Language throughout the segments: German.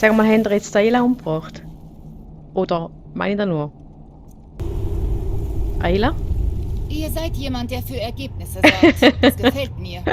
Sag mal, haben ihr jetzt Ayla umgebracht? Oder meine ich da nur? Ayla? Ihr seid jemand, der für Ergebnisse sorgt. Das gefällt mir.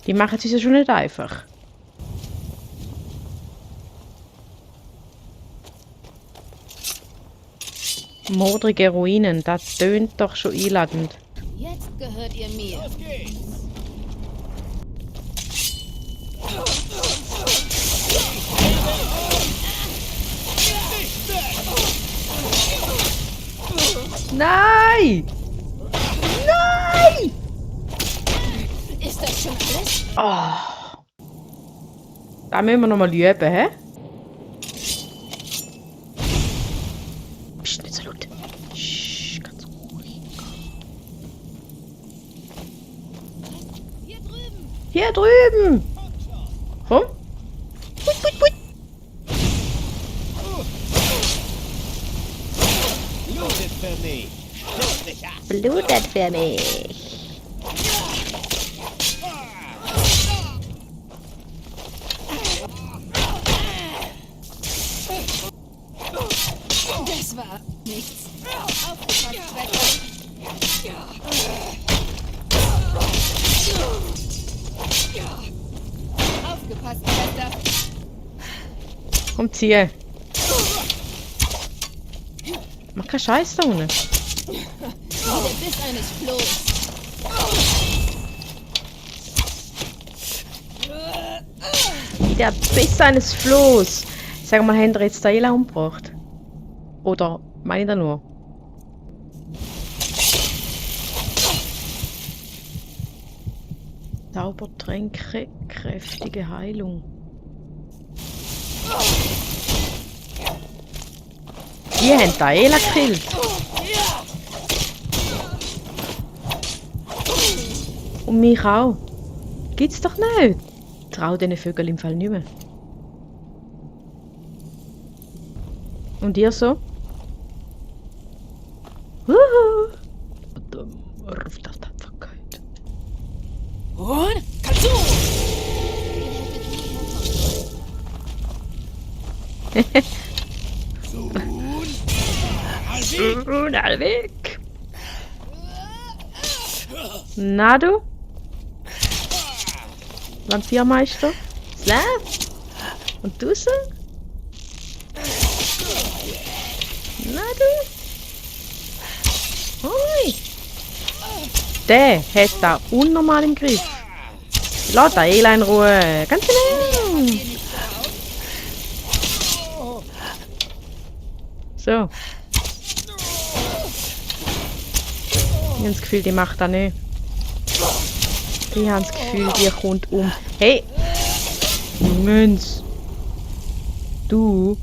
Die machen es uns ja schon nicht einfach. Modrige Ruinen, das tönt doch schon einladend. Jetzt gehört ihr mir. Nein! Nein! Ist das schon alles? Oh. Da müssen wir noch mal üben, hä? Psst, nicht so laut. Shh, ganz ruhig. Hier drüben. Hier drüben! Komm! Put, put, put. Blutet für mich. Stürzt dich ab. Blutet für mich. Das war nichts. Aufgepasst, Schwester. Aufgepasst, Schwester. Komm, zieh. Mach keinen Scheiß da unten. Wie der Biss eines Flohs. Wie der Biss eines Flohs. Sag mal, haben ihr jetzt Ayla umgebracht? Oder meine ich da nur? Zaubertränke, kräftige Heilung. Die haben die Ayla gekillt. Und mich auch. Gibt's doch nicht. Trau diesen Vögeln im Fall nicht mehr. Und ihr so? Wuhu! Auf das Tapferkeit. Und? Kannst du? Und alle weg. Na du? Vampirmeister? Slav? Und du so? Na du? Hoi! Der hat da unnormal im Griff. Lass da Ayla in Ruhe. Ganz genau. So. Ich habe das Gefühl, die macht das nicht. Ich habe das Gefühl, die kommt um. Hey! Münz! Du!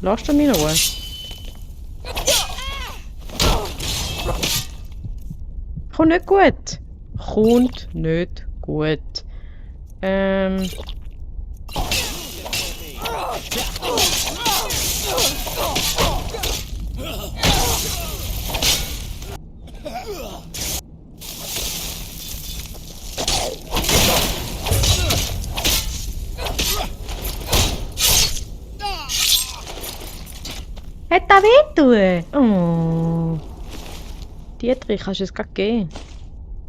Lass du mich in Ruhe? Kommt nicht gut. Kommt nicht gut. Hat das weh tun? Oh. Dietrich, kannst du es gerade geben?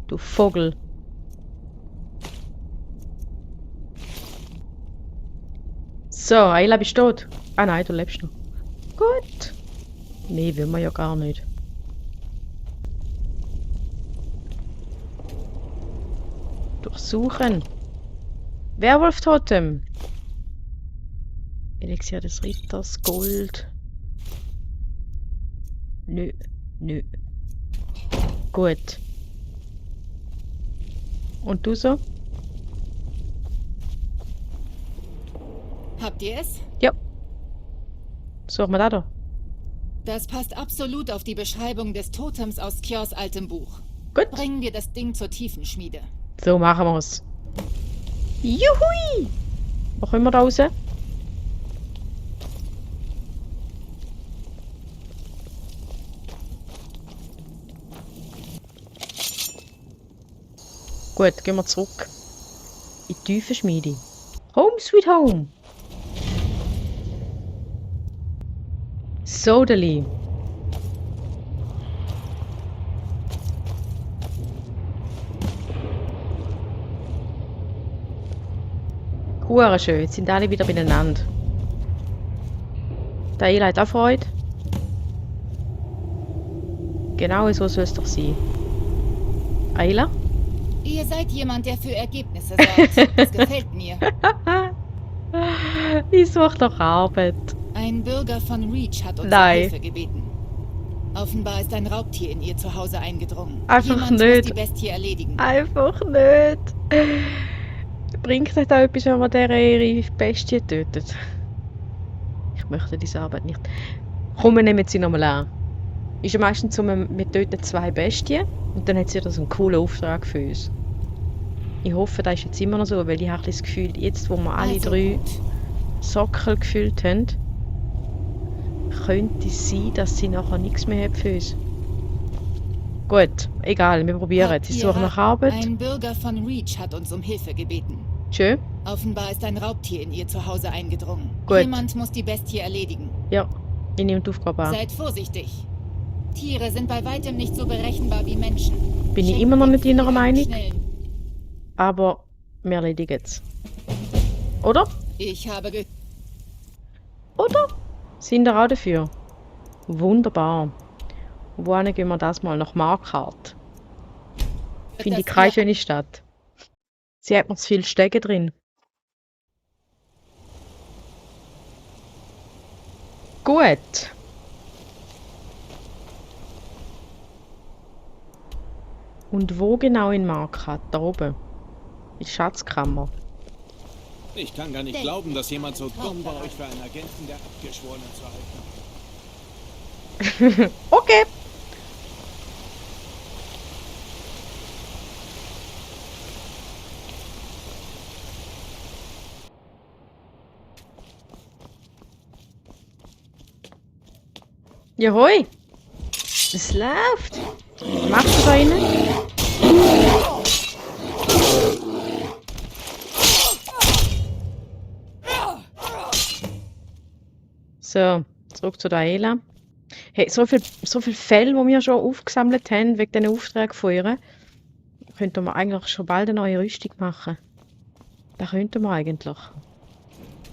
Du Vogel. So, Ayla, bist du tot? Ah nein, du lebst noch. Gut. Nee, will man ja gar nicht. Durchsuchen. Werwolf-Totem. Elixier des Ritters, Gold. Nö, nö. Gut. Und du so? Habt ihr es? Ja. Suchen wir da doch. Das passt absolut auf die Beschreibung des Totems aus Kiors altem Buch. Gut. Bringen wir das Ding zur Tiefenschmiede. So machen wir's. Juhui! Wo kommen wir da raus? Gut, gehen wir zurück in die Tiefenschmiede. Home sweet home! Sodeli. Hure schön, jetzt sind alle wieder beieinander. Der Ela hat auch Freude. Genau so soll es doch sein. Ayla? Ihr seid jemand, der für Ergebnisse sorgt. Das gefällt mir. Ich suche doch Arbeit. Ein Bürger von Reach hat uns um Nein. Hilfe gebeten. Offenbar ist ein Raubtier in ihr Zuhause eingedrungen. Einfach Jemand muss nicht. die Bestie erledigen. Einfach nicht. Bringt euch da etwas, wenn man der ihre Bestie tötet? Ich möchte diese Arbeit nicht. Komm, wir nehmen sie nochmal an. Ist ja meistens so, wir töten 2 Bestien und dann hat sie das einen coolen Auftrag für uns. Ich hoffe, das ist jetzt immer noch so, weil ich habe das Gefühl, jetzt wo wir alle Also 3 gut. Sockel gefüllt haben, könnte es sein, dass sie nachher nichts mehr hat für uns. Gut, egal, wir probieren es. Ich Habt suche ihr nach Arbeit. Ein Bürger von Reach hat uns um Hilfe gebeten. Schön. Offenbar ist ein Raubtier in ihr Zuhause eingedrungen. Gut. Jemand muss die Bestie erledigen. Ja, ich nehme die Aufgabe an. Seid vorsichtig. Tiere sind bei weitem nicht so berechenbar wie Menschen. Bin ich Schenkt immer noch dem nicht Vieh in einer einen Meinung, schnellen. aber wir erledigen es. Oder? Ich habe ge... Oder? Sind ihr auch dafür? Wunderbar. Wohin gehen wir das mal? Nach Marquardt. Finde ich Das keine Tier- schöne Stadt. Sie hat mir zu viel Stege drin. Gut. Und wo genau in Marquardt? Da oben. In der Schatzkammer. Ich kann gar nicht Denk. glauben, dass jemand so dumm war, euch für einen Agenten der Abgeschworenen zu halten. Okay. Jahoi! Es läuft! Was machst du da innen? So, zurück zu der Ayla. Hey, so viel Fälle, die wir schon aufgesammelt haben, wegen diesen Aufträgen von ihr, könnten wir eigentlich schon bald eine neue Rüstung machen. Das könnten wir eigentlich.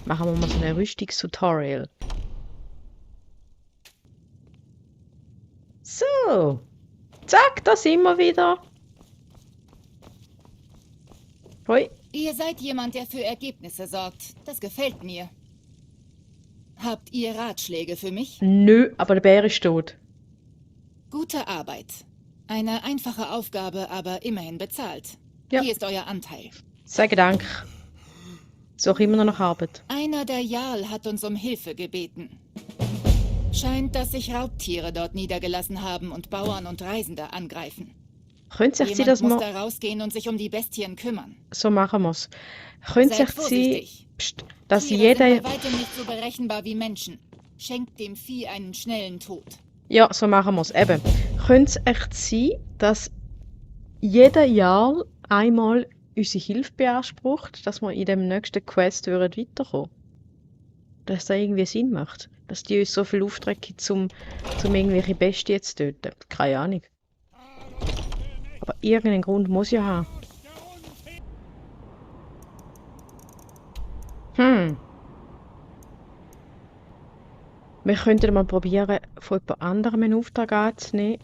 Machen wir mal so ein Rüstungstutorial. So. Zack, da sind wir wieder. Hoi. Ihr seid jemand, der für Ergebnisse sorgt. Das gefällt mir. Habt ihr Ratschläge für mich? Nö, aber der Bär ist tot. Gute Arbeit. Eine einfache Aufgabe, aber immerhin bezahlt. Ja. Hier ist euer Anteil. Sage Dank. Suche immer noch nach Arbeit. Einer der Jarl hat uns um Hilfe gebeten. Scheint, dass sich Raubtiere dort niedergelassen haben und Bauern und Reisende angreifen. Können sich sie Jemand das muss mal... da rausgehen und sich um die Bestien kümmern. So machen wir es. Können Seid sich sie... vorsichtig. Psst, dass Tiere jeder... sind bei weitem nicht so berechenbar wie Menschen. Schenkt dem Vieh einen schnellen Tod. Ja, so machen wir es. Eben. Könnte es echt sein, dass jeder Jarl einmal unsere Hilfe beansprucht, dass wir in dem nächsten Quest weiterkommen? Dass das irgendwie Sinn macht. Dass die uns so viel Aufträge gibt, um irgendwelche Bestien zu töten. Keine Ahnung. Aber irgendeinen Grund muss ja haben. Wir könnten mal probieren, von jemand anderem einen Auftrag anzunehmen.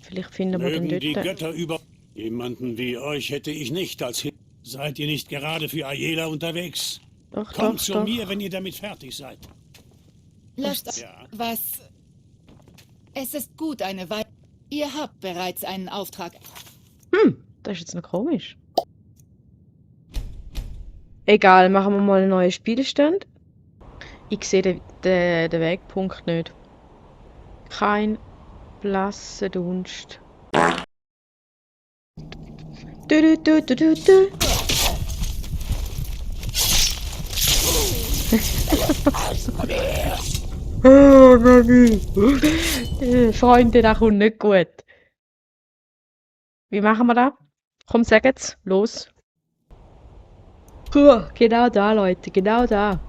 Vielleicht finden wir den Mögen die dort. Götter über... Jemanden wie euch hätte ich nicht als Hilfe. Seid ihr nicht gerade für Ayla unterwegs? Doch, Kommt doch, zu doch. mir, wenn ihr damit fertig seid. Lasst Ja. was... Es ist gut, eine Weile... Ihr habt bereits einen Auftrag. Das ist jetzt noch komisch. Egal, machen wir mal einen neuen Spielstand. Ich sehe den Wegpunkt nicht. Kein blasser Dunst. Du, du, du, du, du, du. Oh, Gott. Freunde, das kommt nicht gut. Wie machen wir das? Komm, sag jetzt. Los. Puh, genau da, Leute. Genau da.